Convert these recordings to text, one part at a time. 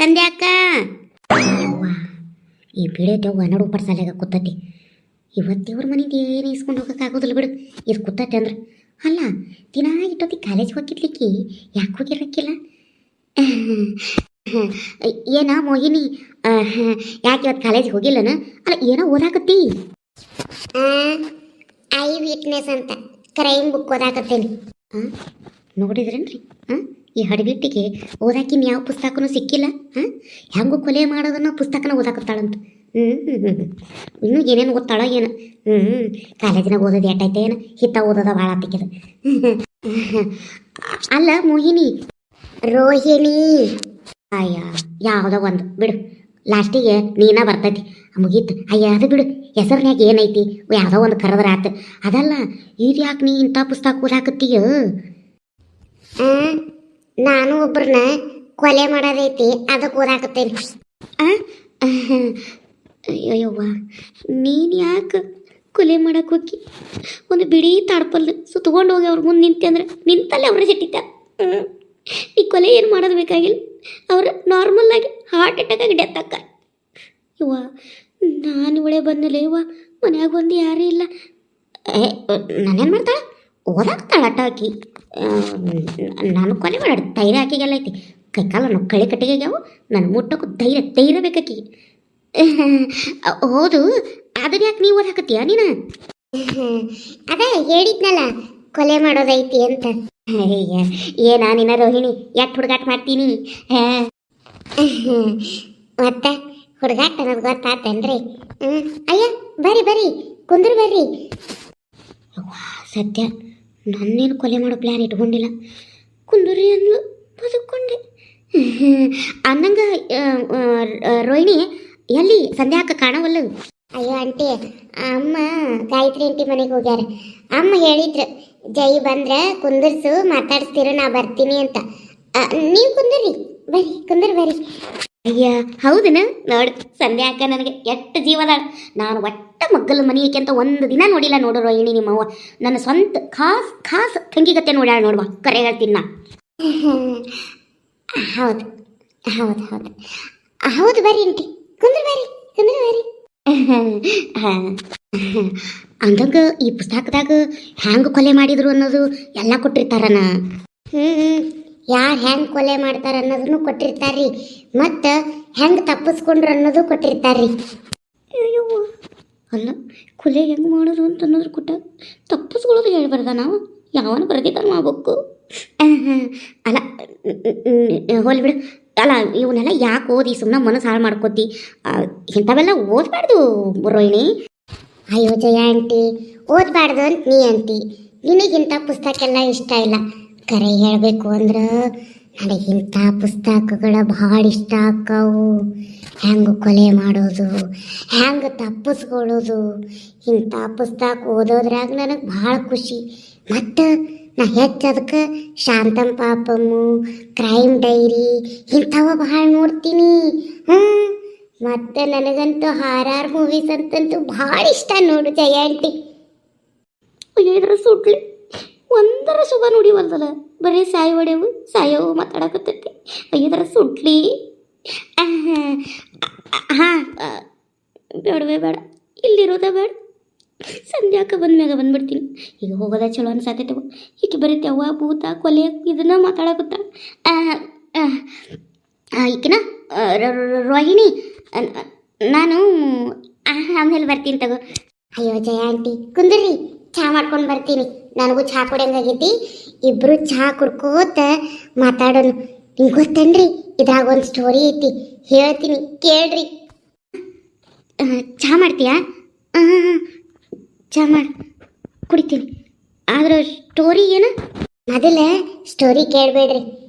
ಸಂಧ್ಯಾಕ ಈ ಬಿಡೇಟವ್ವ ನಡು ಪಡ್ಸಾಲಾಗ ಕೂತತಿ. ಇವತ್ತಿವ್ರ ಮನೆಗೆ ಏನು ಇಸ್ಕೊಂಡು ಹೋಗೋಕ್ಕಾಗೋದಿಲ್ಲ ಬಿಡು. ಇದು ಕೂತತಿ ಅಂದ್ರೆ ಅಲ್ಲ ದಿನ ಇಟ್ಟೊತ್ತಿ ಕಾಲೇಜ್ ಹೋಗಿರ್ಲಿಕ್ಕೆ ಯಾಕೆ ಹೋಗಿರಕ್ಕಿಲ್ಲ? ಏನ ಮೋಹಿನಿ, ಯಾಕೆ ಇವತ್ತು ಕಾಲೇಜ್ ಹೋಗಿಲ್ಲನ? ಅಲ್ಲ ಏನೋ ಓದಾಕತ್ತಿ? ಐ ವಿಟ್ನೆಸ್ ಅಂತ ಕ್ರೈಮ್ ಬುಕ್ ಓದಾಕತ್ತೇನೆ. ನೋಡಿದ್ರೇನ್ರಿ? ಈ ಹಡಗಿಟ್ಟಿಗೆ ಓದಾಕಿನ ಯಾವ ಪುಸ್ತಕನೂ ಸಿಕ್ಕಿಲ್ಲ. ಹೆಂಗೂ ಕೊಲೆ ಮಾಡೋದನ್ನ ಪುಸ್ತಕನ ಓದಾಕತ್ತಾಳಂತ. ಇನ್ನೂ ಏನೇನು ಓದ್ತಾಳ ಏನು? ಕಾಲೇಜಿನಾಗ ಓದೋದು ಎಟ್ಟೈತೆ ಏನು? ಹಿತ್ತ ಓದೋದ ಭಾಳ ಆತಿಕ್ಕಿದ. ಅಲ್ಲ ಮೋಹಿನಿ, ರೋಹಿಣಿ ಅಯ್ಯ ಯಾವುದೋ ಒಂದು ಬಿಡು, ಲಾಸ್ಟಿಗೆ ನೀನ ಬರ್ತೈತಿ ಮುಗೀತು. ಅಯ್ಯ ಅದು ಬಿಡು, ಹೆಸರಿನ್ಯಾಗ ಏನೈತಿ ಯಾವುದೋ ಒಂದು ಕರೆದ್ರ ಆತು. ಅದಲ್ಲ ಇದು ಯಾಕೆ ನೀ ಇಂಥ ಪುಸ್ತಕ ಓದಾಕತ್ತೀಯ? ನಾನು ಒಬ್ಬರನ್ನ ಕೊಲೆ ಮಾಡೋದೈತಿ, ಅದಕ್ಕೆ ಓದಾಕತ್ತೇನೆ. ಅಯ್ಯವ್ವ, ನೀನು ಯಾಕೆ ಕೊಲೆ ಮಾಡಕ್ಕೆ ಹೋಗಿ ಒಂದು ಬಿಡಿ ತಾಡ್ಪಲ್ಲು ಸುತ್ಕೊಂಡು ಹೋಗಿ ಅವ್ರ ಮುಂದೆ ನಿಂತೆ ಅಂದ್ರೆ ನಿಂತಲ್ಲೇ ಅವ್ರ ಸಿಟ್ಟಿದ್ದ. ಈ ಕೊಲೆ ಏನು ಮಾಡೋದು ಬೇಕಾಗಿಲ್ಲ, ಅವ್ರು ನಾರ್ಮಲ್ಲಾಗಿ ಹಾರ್ಟ್ ಅಟ್ಯಾಕಾಗಿ ಡೆತ್ ಆಕ. ಇವ್ವ ನಾನು ಒಳ್ಳೆ ಬಂದಲ್ಲ ಇವ್ವ, ಮನ್ಯಾಗ ಬಂದು ಯಾರೂ ಇಲ್ಲ. ನಾನೇನು ಮಾಡ್ತಾಳೆ? ಓದಾಕ್ತಾಳೆ ಅಟ್ಟ ಆಕಿ. ನಾನು ಕೊಲೆ ಮಾಡಿ ಧೈರ್ಯ ಆಕಿಗೆಲ್ಲ ಐತಿ. ಕೈಕಾಲ ನಾವು ಕಳೆ ಕಟ್ಟಿಗೆಗ್ಯಾವು, ನಾನು ಮುಟ್ಟೋಕ್ಕೂ ಧೈರ್ಯ ಬೇಕಾಕಿ. ಹೌದು, ಅದನ್ನ ಯಾಕೆ ನೀವು ಓದಾಕತ್ತೀಯ ನೀನು? ಅದೇ ಹೇಳಿದ್ನಲ್ಲ ಕೊಲೆ ಮಾಡೋದೈತಿ ಅಂತ. ಏನ ನಿನ್ನ ರೋಹಿಣಿ ಯಾಕೆ ಹುಡುಗಾಟ ಮಾಡ್ತೀನಿ? ಮತ್ತೆ ಹುಡುಗಾಟ ಅನ್ನೋದು ಗೊತ್ತಾತೇನ್ರಿ? ಅಯ್ಯ ಬರ್ರಿ ಬರ್ರಿ ಕುಂದ್ರ ಬರ್ರಿ. ಸದ್ಯ ನನ್ನೇನು ಕೊಲೆ ಮಾಡೋ ಪ್ಲ್ಯಾನ್ ಇಟ್ಕೊಂಡಿಲ್ಲ. ಕುಂದೂರಿ ಅಂದ್ಲು, ಬದುಕೊಂಡೆ ಅನ್ನಂಗ. ರೋಹಿಣಿ ಎಲ್ಲಿ ಸಂಧ್ಯಾಕ ಕಾಣವಲ್ಲ? ಅಯ್ಯೋ ಆಂಟಿ, ಅಮ್ಮ ಗಾಯತ್ರಿ ಆಂಟಿ ಮನೆಗೆ ಹೋಗ್ಯಾರ. ಅಮ್ಮ ಹೇಳಿದ್ರು ಜೈ ಬಂದ್ರೆ ಕುಂದರ್ಸು, ಮಾತಾಡಿಸ್ತೀರ, ನಾ ಬರ್ತೀನಿ ಅಂತ. ನೀವು ಕುಂದರ್ರಿ, ಬರ್ರಿ ಕುಂದರ್ ಬರ್ರಿ. ಅಯ್ಯ ಹೌದನ? ನೋಡು ಸಂಧ್ಯಾಕ ನನಗೆ ಎಷ್ಟು ಜೀವದಾಳ. ನಾನು ಒಟ್ಟ ಮಗ್ಗಲ ಮನೆ ಏಕೆ ಅಂತ ಒಂದು ದಿನ ನೋಡಿಲ್ಲ ನೋಡು ರೋಹಿಣಿ. ನಿಮ್ಮವ್ವ ನನ್ನ ಸ್ವಂತ ಖಾಸ್ ತಂಗಿಗತ್ತೆ ನೋಡ್ಯಾಳ ನೋಡುವ, ಕರೆ ಹೇಳ್ತೀನಿ ನಾ. ಹೌದು ಹೌದು ಹೌದು ಹೌದು, ಬರ್ರಿ ಆಂಟಿ ಕುಂದ್ರ ಬರ್ರಿ ಕುಂದ್ರ ಬರ್ರಿ. ಅಂದಂಗ ಈ ಪುಸ್ತಕದಾಗ ಹ್ಯಾಂಗ ಕೊಲೆ ಮಾಡಿದ್ರು ಅನ್ನೋದು ಎಲ್ಲ ಕೊಟ್ಟಿರ್ತಾರನ? ಯಾರು ಹೆಂಗೆ ಕೊಲೆ ಮಾಡ್ತಾರ ಅನ್ನೋದನ್ನು ಕೊಟ್ಟಿರ್ತಾರ್ರಿ, ಮತ್ತು ಹೆಂಗೆ ತಪ್ಪಿಸ್ಕೊಂಡ್ರು ಅನ್ನೋದು ಕೊಟ್ಟಿರ್ತಾರ್ರಿ. ಅಯ್ಯೋ ಅಲ್ಲ, ಕೊಲೆ ಹೆಂಗೆ ಮಾಡೋದು ಅಂತ ಅನ್ನೋದ್ರ ಕೊಟ್ಟ ತಪ್ಪಿಸ್ಕೊಳ್ಳೋದು ಹೇಳ್ಬಾರ್ದ ನಾವು? ಯಾವನು ಬರೆದಿದ್ದಾನ ಮಾಡ್ಬೇಕು? ಅಲ್ಲ ಹೋಲಿ ಬಿಡು. ಅಲ್ಲ ಇವನ್ನೆಲ್ಲ ಯಾಕೆ ಓದಿ ಸುಮ್ಮನೆ ಮನಸ್ಸು ಹಾಳು ಮಾಡ್ಕೋತಿ? ಇಂಥವೆಲ್ಲ ಓದಬಾರ್ದು ರೋಹಿಣಿ. ಅಯ್ಯೋ ಜಯ ಆಂಟಿ, ಓದಬಾರ್ದು ಅಂತ ನೀ ಅಂತಿ. ನಿನಗಿಂಥ ಪುಸ್ತಕ ಎಲ್ಲ ಇಷ್ಟ ಇಲ್ಲ. ಕರೆ ಹೇಳಬೇಕು ಅಂದ್ರೆ ನನಗಿಂಥ ಪುಸ್ತಕಗಳ ಭಾಳ ಇಷ್ಟ ಆಕ್ಕವು. ಹೆಂಗೆ ಕೊಲೆ ಮಾಡೋದು, ಹೆಂಗೆ ತಪ್ಪಿಸ್ಕೊಳ್ಳೋದು, ಇಂಥ ಪುಸ್ತಕ ಓದೋದ್ರಾಗ ನನಗೆ ಭಾಳ ಖುಷಿ. ಮತ್ತು ನಾ ಹೆಚ್ಚು ಅದಕ್ಕೆ ಶಾಂತಂ ಪಾಪಮ್ಮು, ಕ್ರೈಮ್ ಡೈರಿ ಇಂಥವ ಭಾಳ ನೋಡ್ತೀನಿ. ಮತ್ತು ನನಗಂತೂ ಹಾರಾರ್ ಮೂವೀಸ್ ಅಂತಂತೂ ಭಾಳ ಇಷ್ಟ ನೋಡು ಜಯ ಆಂಟಿ. ಅಯ್ಯೋ ಇದ್ರ ಸುಡ್ಲಿ ಒಂದರ ಶುಭ ನುಡಿವಲ್ದಲ್ಲ, ಬರೀ ಸಾಯವು ಮಾತಾಡಕತ್ತೈತಿ. ಅಯ್ಯದರ ಸುಡ್ಲಿ. ಹಾಂ ಬೇಡವೇ ಬೇಡ, ಇಲ್ಲಿರೋದ ಬೇಡ. ಸಂಧ್ಯಾಕ ಬಂದ್ಮ್ಯಾಗ ಬಂದ್ಬಿಡ್ತೀನಿ. ಈಗ ಹೋಗೋದ ಚಲೋ ಅನ್ಸಾತೈತೆ. ಈಕೆ ಬರೀತಿ ಅವ್ವ ಭೂತ ಕೊಲೆ ಇದನ್ನ ಮಾತಾಡಕತ್ತ. ಈಕಿನ ರೋಹಿಣಿ, ನಾನು ಆಮೇಲೆ ಬರ್ತೀನಿ ತಗೋ. ಅಯ್ಯೋ ಜಯ ಆಂಟಿ ಕುಂದ್ರಿ, ಚಹಾ ಮಾಡ್ಕೊಂಡು ಬರ್ತೀನಿ. ನನಗೂ ಚಹಾ ಕುಡಿಯಂಗಾಗೈತಿ. ಇಬ್ಬರು ಚಹಾ ಕುಡ್ಕೋತ ಮಾತಾಡೋಣ. ನಿಂಗೆ ಗೊತ್ತೇನ್ರಿ, ಇದ್ರಾಗ ಒಂದು ಸ್ಟೋರಿ ಐತಿ, ಹೇಳ್ತೀನಿ ಕೇಳ್ರಿ. ಚಹಾ ಮಾಡ್ತೀಯಾ? ಚಹಾ ಮಾಡಿ ಕುಡಿತೀನಿ. ಆದ್ರೆ ಸ್ಟೋರಿ ಏನು? ಮೊದಲ ಸ್ಟೋರಿ ಕೇಳಬೇಡ್ರಿ.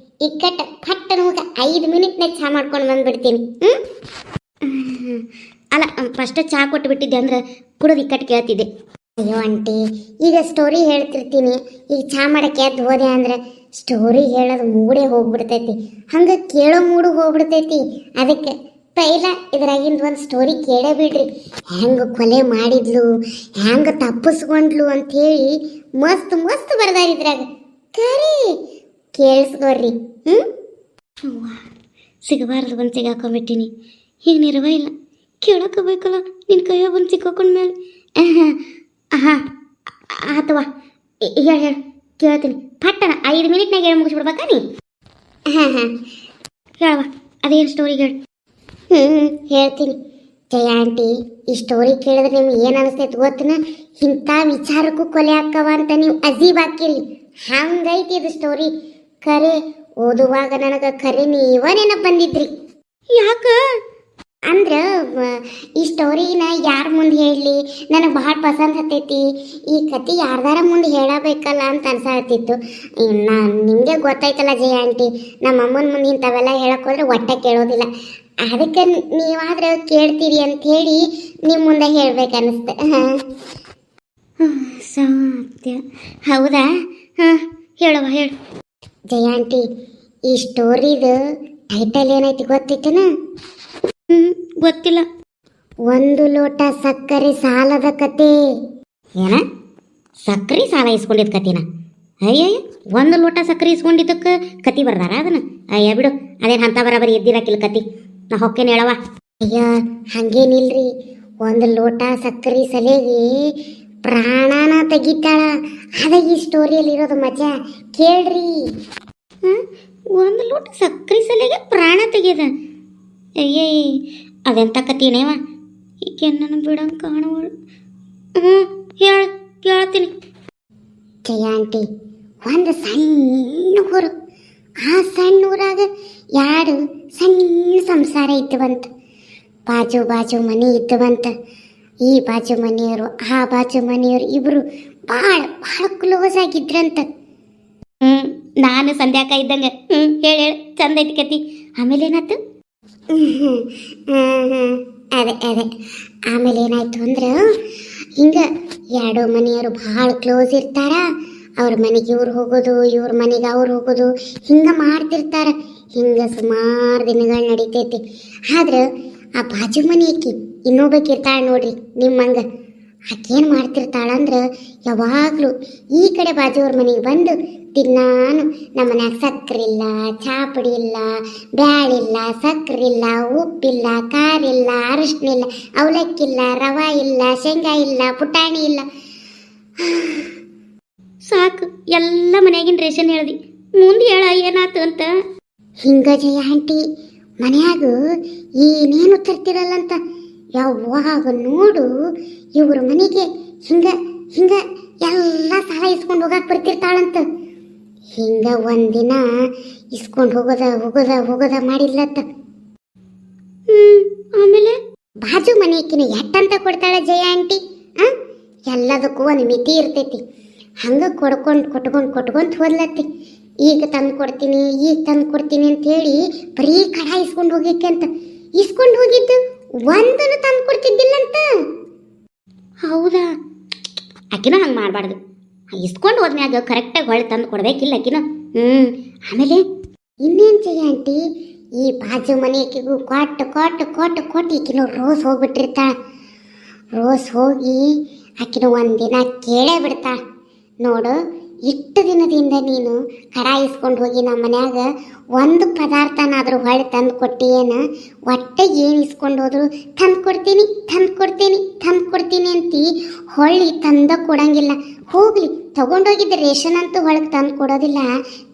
ಇಕ್ಕಟ್ಟ ಪಟ್ಟನ ಹೋಗ 5 ಮಿನಿಟ್ನಾಗ ಚಹಾ ಮಾಡ್ಕೊಂಡು ಬಂದ್ಬಿಡ್ತೀನಿ. ಅಲ್ಲ ಫಸ್ಟ್ ಚಹಾ ಕೊಟ್ಟು ಬಿಟ್ಟಿದ್ದೆ ಅಂದ್ರೆ ಕುಡಿದು ಇಕ್ಕಟ್ಟು ಕೇಳ್ತಿದ್ದೆ. ಅಯ್ಯೋ ಆಂಟಿ, ಈಗ ಸ್ಟೋರಿ ಹೇಳ್ತಿರ್ತೀನಿ. ಈಗ ಚಹಾ ಮಾಡಕ್ಕೆ ಎದ್ದು ಹೋದೆ ಅಂದ್ರೆ ಸ್ಟೋರಿ ಹೇಳೋದು ಮೂಡೇ ಹೋಗ್ಬಿಡ್ತೈತಿ, ಹಂಗೆ ಕೇಳೋ ಮೂಡು ಹೋಗ್ಬಿಡ್ತೈತಿ. ಅದಕ್ಕೆ ಪೈಲ ಇದ್ರಾಗಿಂದ ಒಂದು ಸ್ಟೋರಿ ಕೇಳೇ ಬಿಡ್ರಿ. ಹೆಂಗೆ ಕೊಲೆ ಮಾಡಿದ್ಲು, ಹೆಂಗೆ ತಪ್ಪಿಸ್ಕೊಂಡ್ಲು ಅಂಥೇಳಿ ಮಸ್ತ್ ಮಸ್ತ್ ಬರ್ದಾರ ಇದ್ರಾಗ. ಕರಿ ಕೇಳಿಸ್ಕೊಡ್ರಿ. ಸಿಗಬಾರ್ದು ಬಂದು ಸಿಗಾಕೊಂಬಿಟ್ಟಿನಿ. ಈಗ ನಿರವ ಇಲ್ಲ, ಕೇಳೋಕಬೇಕಲ್ಲ ನಿನ್ನ ಕೈಯ ಬಂದು ಸಿಕ್ಕಾಕೊಂಡ್ಮೇಲೆ. ಹಾಂ ಆತವಾ, ಹೇಳು ಹೇಳು ಕೇಳ್ತೀನಿ. ಪಟ್ಟಣ 5 ಮಿನಿಟ್ನಾಗ ಹೇಳಿ ಮುಗಿಸ್ಬಿಡ್ಬೇಕಾ ನೀ? ಹಾಂ ಹೇಳವ, ಅದೇನು ಸ್ಟೋರಿ ಹೇಳು. ಹೇಳ್ತೀನಿ. ಜಯ ಆಂಟಿ, ಈ ಸ್ಟೋರಿ ಕೇಳಿದ್ರೆ ನಿಮ್ಗೆ ಏನು ಅನಿಸ್ತೈತೆ ಗೊತ್ತನ? ಇಂಥ ವಿಚಾರಕ್ಕೂ ಕೊಲೆ ಹಾಕವ ಅಂತ ನೀವು ಅಜೀಬ್ ಹಾಕಿರಿ. ಹಂಗೈತಿ ಇದು ಸ್ಟೋರಿ. ಖರೆ ಓದುವಾಗ ನನಗೆ ಖರೆ ನೀವ ನೆನಪು ಬಂದಿದ್ರಿ. ಯಾಕೆ ಅಂದ್ರೆ ಈ ಸ್ಟೋರಿನ ಯಾರ ಮುಂದೆ ಹೇಳಲಿ, ನನಗೆ ಭಾಳ ಪಸಂದ್ ಹತ್ತೈತಿ. ಈ ಕತೆ ಯಾರ್ದಾರ ಮುಂದೆ ಹೇಳಬೇಕಲ್ಲ ಅಂತ ಅನ್ಸಾತಿತ್ತು. ನಾನು ನಿಮಗೆ ಗೊತ್ತಾಯ್ತಲ್ಲ ಜಯ ಆಂಟಿ, ನಮ್ಮ ಅಮ್ಮನ ಮುಂದೆ ಇಂಥವೆಲ್ಲ ಹೇಳಕ್ಕೆ ಹೋದ್ರೆ ಒಟ್ಟೆ ಕೇಳೋದಿಲ್ಲ. ಅದಕ್ಕೆ ನೀವಾದ್ರೆ ಕೇಳ್ತೀರಿ ಅಂತ ಹೇಳಿ ನಿಮ್ಮ ಮುಂದೆ ಹೇಳ್ಬೇಕನ್ನಿಸ್ತೆ. ಸತ್ಯ, ಹೌದಾ? ಹಾಂ ಹೇಳವ, ಹೇಳು. ಜಯ ಆಂಟಿ, ಈ ಸ್ಟೋರಿದು ಟೈಟಲ್ ಏನೈತಿ ಗೊತ್ತೈತೇನ? ಗೊತ್ತಿಲ್ಲ. 1 ಲೋಟ ಸಕ್ಕರೆ ಸಾಲದ ಕತೆ. ಏನ ಸಕ್ಕರೆ ಸಾಲ ಇಸ್ಕೊಂಡಿದ್ದ ಕತಿನ? ಅಯ್ಯ, 1 ಲೋಟ ಸಕ್ಕರೆ ಇಸ್ಕೊಂಡಿದ್ದಕ್ಕೆ ಕತಿ ಬರ್ದಾರ ಅದನ್ನ? ಅಯ್ಯ ಬಿಡು, ಅದೇನು ಅಂತ ಬರಾಬರಿ ಎದ್ದಿರಾಕಿಲ್ಲ ಕತಿ. ನಾ ಹೊಕ್ಕೇನು ಹೇಳವ. ಅಯ್ಯ ಹಂಗೇನಿಲ್ರಿ, 1 ಲೋಟ ಸಕ್ಕರೆ ಸಲೆಗೆ ಪ್ರಾಣನ ತೆಗಿತಾಳ. ಅದ ಈ ಸ್ಟೋರಿಯಲ್ಲಿ ಇರೋದು ಮಜಾ. ಕೇಳ್ರಿ. 1 ಲೋಟ ಸಕ್ಕರೆ ಸಲಿಗೆ ಪ್ರಾಣ ತೆಗೆದ? ಅಯ್ಯೇ, ಅದೆಂತ ಕತಿನೇವ? ಈಕೆ ನನ್ನ ಬಿಡಂಗೆ ಕಾಣವಳು. ಹೇಳು, ಕೇಳ್ತೀನಿ. ಜಯ ಆಂಟಿ, ಒಂದು ಸಣ್ಣ ಊರು. ಆ ಸಣ್ಣ ಊರಾಗ 2 ಸಣ್ಣ ಸಂಸಾರ ಇದ್ದವಂತ. ಬಾಜು ಮನೆ ಇದ್ದವಂತ. ಈ ಬಾಜು ಮನೆಯವರು ಆ ಬಾಜು ಮನೆಯವರು ಇಬ್ರು ಭಾಳ ಕ್ಲೋಸ್ ಆಗಿದ್ರಂತ. ನಾನು ಸಂಧ್ಯಾಕ ಇದ್ದಂಗೆ. ಹೇಳಿ ಹೇಳಿ, ಚಂದ ಐತಿ ಕತಿ. ಆಮೇಲೆ ಏನಾಯ್ತು? ಅದೇ ಆಮೇಲೆ ಏನಾಯ್ತು ಅಂದ್ರೆ, ಹಿಂಗೆ 2 ಮನೆಯವರು ಭಾಳ ಕ್ಲೋಸ್ ಇರ್ತಾರ. ಅವ್ರ ಮನೆಗೆ ಇವ್ರು ಹೋಗೋದು, ಇವ್ರ ಮನೆಗೆ ಅವ್ರು ಹೋಗೋದು, ಹಿಂಗೆ ಮಾಡ್ತಿರ್ತಾರ. ಹಿಂಗೆ ಸುಮಾರು ದಿನಗಳು ನಡೀತೈತಿ. ಆದ್ರೆ ಆ ಬಾಜು ಮನೆ ಆಕಿ ಇನ್ನೊಬ್ಬಕ್ಕಿರ್ತಾಳೆ ನೋಡ್ರಿ ನಿಮ್ಮಂಗೆ. ಆಕೇನು ಮಾಡ್ತಿರ್ತಾಳಂದ್ರೆ, ಯಾವಾಗಲೂ ಈ ಕಡೆ ಬಾಜುವ್ರ ಮನೆಗೆ ಬಂದು ದಿನಾನು ನಮ್ಮ ಮನ್ಯಾಗ ಸಕ್ಕರೆ ಇಲ್ಲ, ಚಾಪುಡಿ ಇಲ್ಲ, ಬ್ಯಾಳಿಲ್ಲ, ಸಕ್ಕರೆ ಇಲ್ಲ, ಉಪ್ಪಿಲ್ಲ, ಖಾರಿಲ್ಲ, ಅರಿಶಿನ ಇಲ್ಲ, ಅವಲಕ್ಕಿಲ್ಲ, ರವಾ ಇಲ್ಲ, ಶೇಂಗಾ ಇಲ್ಲ, ಪುಟಾಣಿ ಇಲ್ಲ. ಸಾಕು, ಎಲ್ಲ ಮನೆಯಾಗಿನ ರೇಷನ್ ಹೇಳ್ದಿ. ಮುಂದೆ ಹೇಳ ಏನಾಯ್ತು ಅಂತ. ಹಿಂಗ ಜಯ ಆಂಟಿ, ಮನ್ಯಾಗ ಏನೇನು ತರ್ತಿರಲ್ಲಂತ. ಯಾವಾಗ ನೋಡು ಇವ್ರ ಮನೆಗೆ ಹಿಂಗ ಎಲ್ಲ ಸಾಲ ಇಸ್ಕೊಂಡು ಹೋಗಕ್ಕೆ ಬರ್ತಿರ್ತಾಳಂತ. ಹಿಂಗ ಒಂದಿನ ಇಸ್ಕೊಂಡು ಹೋಗೋದ ಮಾಡಿಲ್ಲತ್ತ. ಆಮೇಲೆ ಬಾಜು ಮನೆಯಕಿನ ಎಟ್ಟಂತ ಕೊಡ್ತಾಳೆ ಜಯ ಆಂಟಿ. ಎಲ್ಲದಕ್ಕೂ ಒಂದು ಮಿತಿ ಇರ್ತೈತಿ. ಹಂಗ ಕೊಟ್ಕೊಂಡು ಹೋದ್ಲತ್ತಿ. ಈಗ ತಂದು ಕೊಡ್ತೀನಿ ಅಂತ ಹೇಳಿ ಬರೀ ಕಡ ಇಸ್ಕೊಂಡು ಹೋಗಿಕ್ಕೆ ಅಂತ. ಇಸ್ಕೊಂಡು ಹೋಗಿದ್ದು ಒಂದನ್ನು ತಂದು ಕೊಡ್ತಿದ್ದಿಲ್ಲಂತ. ಹೌದಾ? ಆಕಿನ ಹಂಗೆ ಮಾಡಬಾರ್ದು. ಇಸ್ಕೊಂಡು ಹೋದ್ಮ್ಯಾಗ ಕರೆಕ್ಟಾಗಿ ಹೊಳೆ ತಂದು ಕೊಡ್ಬೇಕಿಲ್ಲ ಆಕಿನ. ಆಮೇಲೆ ಇನ್ನೇನು ಜಯ ಆಂಟಿ, ಈ ಬಾಜು ಮನೆಯಕಿಗೂ ಕೊಟ್ಟು ಈಕಿನ ರೋಸ್ ಹೋಗ್ಬಿಟ್ಟಿರ್ತಾಳ. ರೋಸ್ ಹೋಗಿ ಆಕಿನ ಒಂದಿನ ಕೇಳೇ ಬಿಡ್ತಾಳ. ನೋಡು, ಇಷ್ಟು ದಿನದಿಂದ ನೀನು ಕಡ ಇಸ್ಕೊಂಡು ಹೋಗಿ ನಮ್ಮ ಮನ್ಯಾಗ ಒಂದು ಪದಾರ್ಥನಾದರೂ ಹೊಳೆ ತಂದು ಕೊಟ್ಟಿಯೇನ? ಒಟ್ಟೆ ಏನು ಇಸ್ಕೊಂಡು ಹೋದ್ರು ತಂದು ಕೊಡ್ತೀನಿ ಅಂತಿ ಹೊಳ್ಳಿ ತಂದ ಕೊಡಂಗಿಲ್ಲ. ಹೋಗ್ಲಿ, ತಗೊಂಡೋಗಿದ್ದ ರೇಷನ್ ಅಂತೂ ಹೊಳಗೆ ತಂದು ಕೊಡೋದಿಲ್ಲ,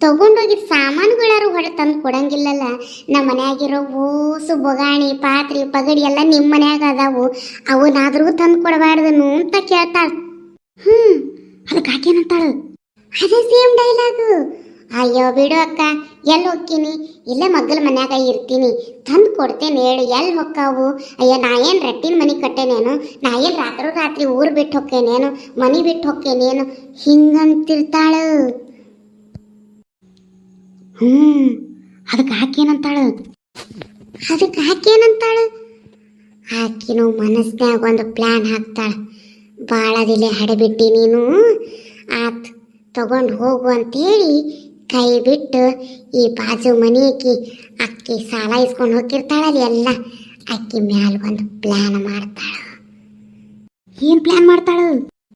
ತಗೊಂಡೋಗಿದ್ದ ಸಾಮಾನುಗಳಾರು ಹೊಳೆ ತಂದು ಕೊಡಂಗಿಲ್ಲಲ್ಲ. ನಮ್ಮ ಮನ್ಯಾಗಿರೋ ಓಸು ಬೊಗಾಣಿ ಪಾತ್ರೆ ಪಗಡಿ ಎಲ್ಲ ನಿಮ್ಮ ಮನ್ಯಾಗ ಅದಾವು, ಅವನಾದರೂ ತಂದು ಕೊಡಬಾರ್ದನು ಅಂತ ಕೇಳ್ತಾಳ. ಅದಕ್ಕೆ ಆಕೇನಂತಾಳು? ಅದೇ ಸೇಮ್ ಡೈಲಾಗು. ಅಯ್ಯೋ ಬಿಡು ಅಕ್ಕ, ಎಲ್ಲಿ ಹೋಗ್ತೀನಿ? ಇಲ್ಲೇ ಮಗ್ಗಲ ಮನ್ಯಾಗ ಇರ್ತೀನಿ, ತಂದು ಕೊಡ್ತೇನೆ ಹೇಳು, ಎಲ್ಲಿ ಹೊಕ್ಕಾವು? ಅಯ್ಯ, ನಾ ಏನು ರಟ್ಟಿನ ಮನೆ ಕಟ್ಟೇನೇನು? ನಾ ಏನು ರಾತ್ರಿ ಊರು ಬಿಟ್ಟು ಹೊಕ್ಕೇನೇನು? ಮನೆ ಬಿಟ್ಟು ಹೊಕ್ಕೇನೇನು? ಹಿಂಗಂತಿರ್ತಾಳು. ಅದಕ್ಕೆ ಆಕೇನಂತಾಳು? ಆಕಿನೂ ಮನಸ್ನ್ಯಾಗ ಒಂದು ಪ್ಲ್ಯಾನ್ ಹಾಕ್ತಾಳೆ. ಭಾಳ ದಿಲೆ ಹಡೆಬಿಟ್ಟಿ ನೀನು, ಆತ್ ತಗೊಂಡು ಹೋಗು ಅಂತೇಳಿ ಕೈ ಬಿಟ್ಟು ಈ ಬಾಜು ಮನೆಯಕಿ ಅಕ್ಕಿ ಸಾಲ ಇಸ್ಕೊಂಡು ಹೋಗಿರ್ತಾಳಲ್ಲಿ ಎಲ್ಲ ಅಕ್ಕಿ ಮ್ಯಾಲ ಒಂದು ಪ್ಲ್ಯಾನ್ ಮಾಡ್ತಾಳ. ಏನು ಪ್ಲ್ಯಾನ್ ಮಾಡ್ತಾಳು?